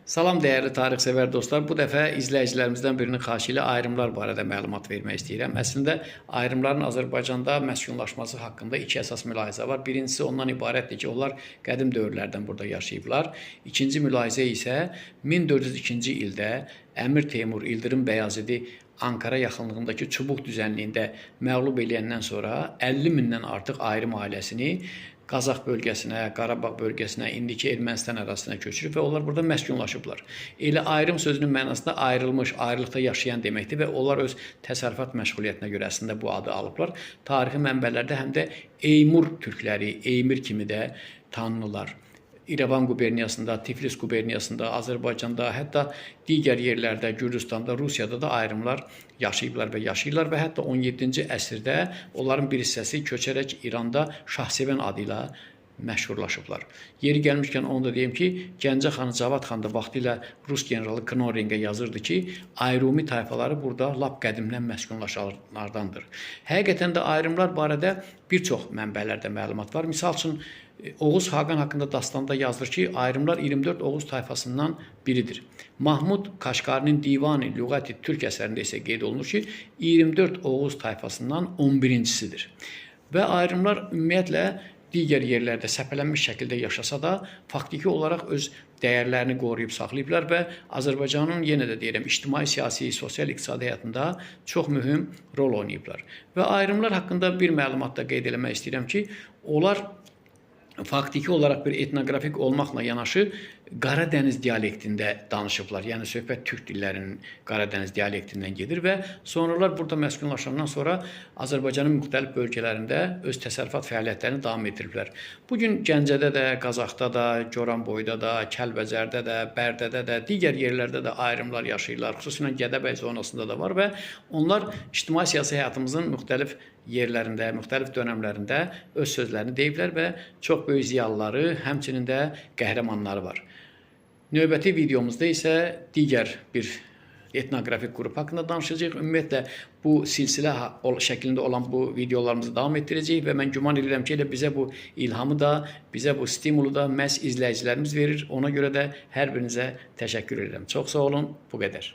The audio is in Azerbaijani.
Salam dəyərli tarixsevər dostlar. Bu dəfə izləyicilərimizdən birinin xahişi ilə ayrımlar barədə məlumat vermək istəyirəm. Əslində ayrımların Azərbaycanda məskunlaşması haqqında iki əsas mülahizə var. Birincisi ondan ibarətdir ki, onlar qədim dövrlərdən burada yaşayıblar. İkinci mülahizə isə 1402-ci ildə Əmir Teymur İldırım Bəyazidi Ankara yaxınlığındakı Çubuq düzənliyində məğlub eləyəndən sonra 50 mindən artıq ayrım ailəsini Qazax bölgəsinə, Qarabağ bölgəsinə, indiki Ermənistan ərazisinə köçürüb və onlar burada məskunlaşıblar. Elə ayrım sözünün mənasında ayrılmış, ayrılıqda yaşayan deməkdir və onlar öz təsərrüfat məşğuliyyətinə görə əslində bu adı alıblar. Tarixi mənbələrdə həm də Eymur türkləri, Eymir kimi də tanınırlar. İrəvan quberniyasında, Tiflis quberniyasında, Azərbaycanda, hətta digər yerlərdə, Gürcüstanda, Rusiyada da ayrımlar yaşayıblar və yaşayırlar və hətta 17-ci əsrdə onların bir hissəsi köçərək İranda Şahsevən adı ilə məşhurlaşıblar. Yeri gəlmişkən onu da deyim ki, Gəncə xanı Cavad xan da vaxtilə Rus generalı Knorringə yazırdı ki, Ayrumi tayfaları burada lap qədimdən məskunlaşanlardandır. Həqiqətən də ayrımlar barədə bir çox mənbələrdə məlumat var. Misal üçün, Oğuz Haqqan haqqında dastanda yazılır ki, ayrımlar 24 Oğuz tayfasından biridir. Mahmud Kaşqarinin Divan-ı Lüğət-i Türk əsərində isə qeyd olunur ki, 24 Oğuz tayfasından 11-incisidir. Və ayrımlar ümumiyyətlə digər yerlərdə səpələnmiş şəkildə yaşasa da, faktiki olaraq öz dəyərlərini qoruyub saxlayıblar və Azərbaycanın, yenə də deyirəm, ictimai, siyasi, sosial-iqtisadi həyatında çox mühüm rol oynayıblar. Və ayrımlar haqqında bir məlumat da qeyd eləmək istəyirəm ki, onlar faktiki olaraq bir etnoqrafik olmaqla yanaşı Qaradəniz dialektində danışıblar. Yəni söhbət türk dillərinin Qaradəniz dialektindən gedir və sonralar burada məskunlaşandan sonra Azərbaycanın müxtəlif bölgələrində öz təsərrüfat fəaliyyətlərini davam etdiriblər. Bugün Gəncədə də, Qazaxda da, Goranboyda da, Kəlbəcərdə də, Bərdədə də, digər yerlərdə də ayrımlar yaşayırlar. Xüsusilə Gədəbəy zonasında da var və onlar ictimai-siyasi həyatımızın müxtəlif yerlərində, müxtəlif dönəmlərində öz sözlərini deyiblər və çox böyük ziyalıları, həmçinin də qəhrəmanları var. Növbəti videomuzda isə digər bir etnoqrafik qrup haqqında danışacağıq. Ümumiyyətlə, bu silsilə şəklində olan bu videolarımızı davam etdirəcəyik və mən güman edirəm ki, elə bizə bu ilhamı da, bizə bu stimulu da məhz izləyicilərimiz verir. Ona görə də hər birinizə təşəkkür edirəm. Çox sağ olun, bu qədər.